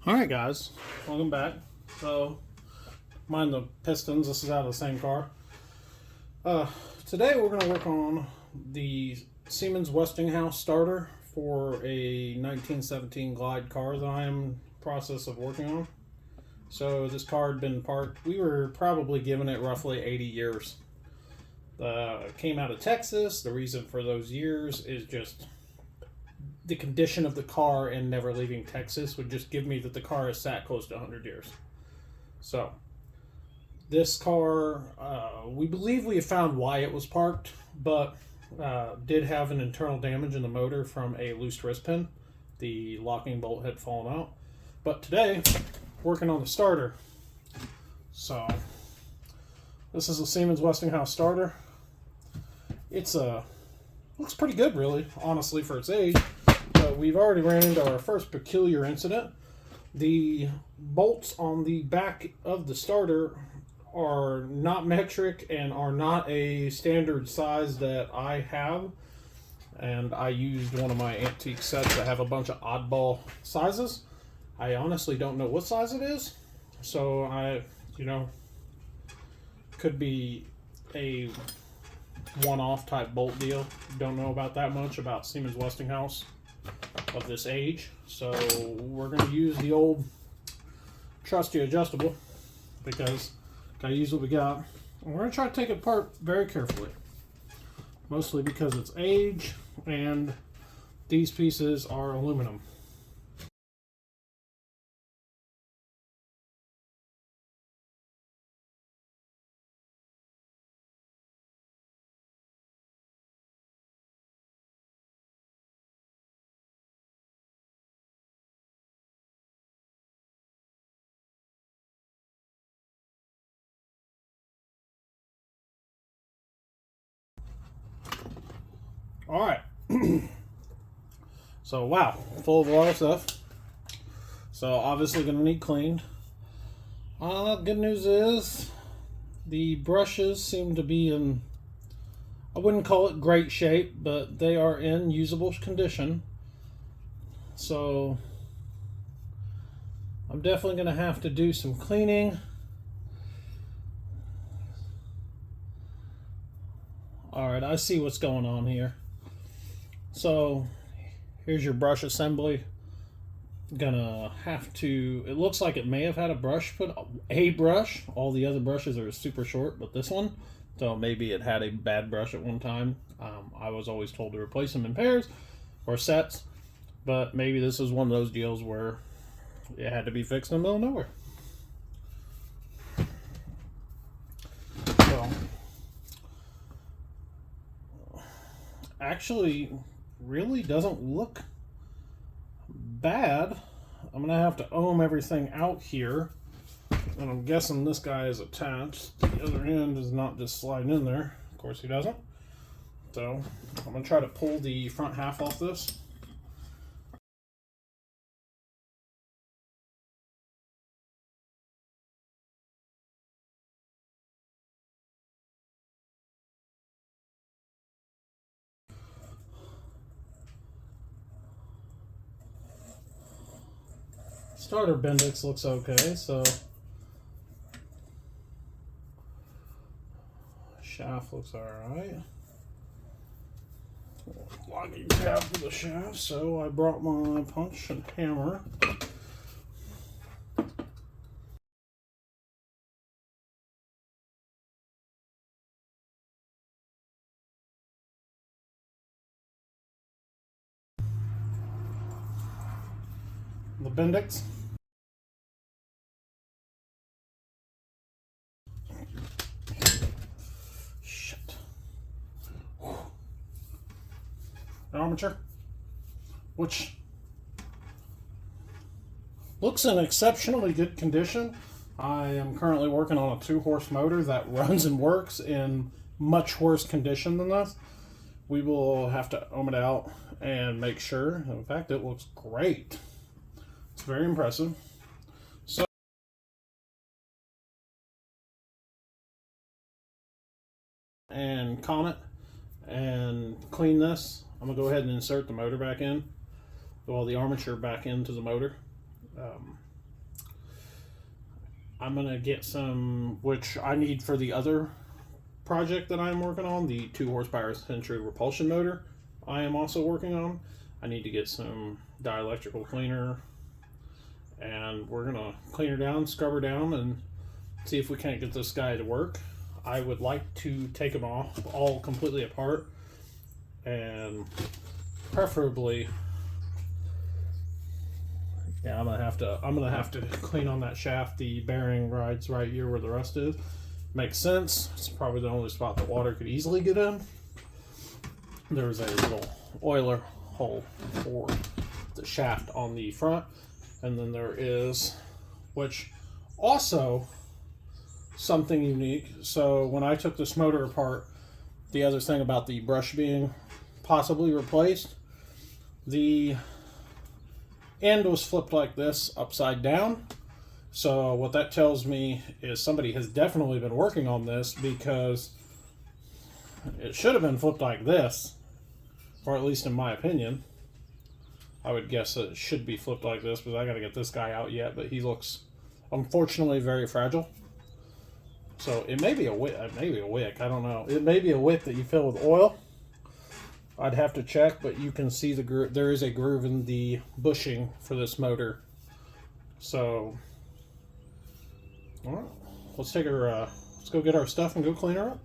Alright guys, welcome back. So, mind the pistons, this is out of the same car. Today we're going to work on the Siemens Westinghouse starter for a 1917 Glide car that I am in the process of working on. So this car had been parked, we were probably giving it roughly 80 years. Came out of Texas. The reason for those years is just the condition of the car, and never leaving Texas would just give me that the car has sat close to 100 years. So this car, we believe we have found why it was parked, but did have an internal damage in the motor from a loose wrist pin. The locking bolt had fallen out. But today, working on the starter. So this is a Siemens Westinghouse starter. It's looks pretty good, really, honestly, for its age. But we've already ran into our first peculiar incident. The bolts on the back of the starter are not metric and are not a standard size that I have. And I used one of my antique sets that have a bunch of oddball sizes. I honestly don't know what size it is. So could be a one-off type bolt deal. Don't know about that much about Siemens Westinghouse of this age, so we're going to use the old trusty adjustable because gotta use what we got. And we're going to try to take it apart very carefully, mostly because it's age and these pieces are aluminum. All right. So wow, full of a lot of stuff. So obviously going to need cleaned. Good news is the brushes seem to be in, I wouldn't call it great shape, but they are in usable condition. So I'm definitely going to have to do some cleaning. All right, I see what's going on here. So here's your brush assembly. Gonna have to, it looks like it may have had a brush put, a brush. All the other brushes are super short, but this one, so maybe it had a bad brush at one time. I was always told to replace them in pairs or sets, but maybe this is one of those deals where it had to be fixed in the middle of nowhere. So actually really doesn't look bad. I'm gonna have to ohm everything out here, and I'm guessing this guy is attached. The other end is not just sliding in there. Of course he doesn't. So I'm gonna try to pull the front half off this. Starter Bendix looks okay, so shaft looks alright. Locking tab for the shaft, so I brought my punch and hammer. The Bendix. Armature, which looks in exceptionally good condition. I am currently working on a 2-horse motor that runs and works in much worse condition than this. We will have to ohm it out and make sure. In fact, it looks great. It's very impressive. So and Comet and clean this. I'm gonna go ahead and insert the motor back in, well, the armature back into the motor. I'm gonna get some, which I need for the other project that I'm working on, the 2 horsepower century repulsion motor I am also working on. I need to get some dielectrical cleaner, and we're gonna clean her down, scrub her down, and see if we can't get this guy to work. I would like to take them off all completely apart, and preferably, yeah, I'm gonna have to clean on that shaft. The bearing rides right here where the rust is. Makes sense. It's probably the only spot that water could easily get in. There's a little oiler hole for the shaft on the front, and then there is, which also something unique. So when I took this motor apart, the other thing about the brush being possibly replaced, the end was flipped like this, upside down. So what that tells me is somebody has definitely been working on this, because it should have been flipped like this, or at least in my opinion. I would guess that it should be flipped like this, but I got to get this guy out yet, but he looks unfortunately very fragile. So it may be a wick, I don't know. It may be a wick that you fill with oil. I'd have to check, but you can see the groove. There is a groove in the bushing for this motor. So, all right, let's take her. Let's go get our stuff and go clean her up.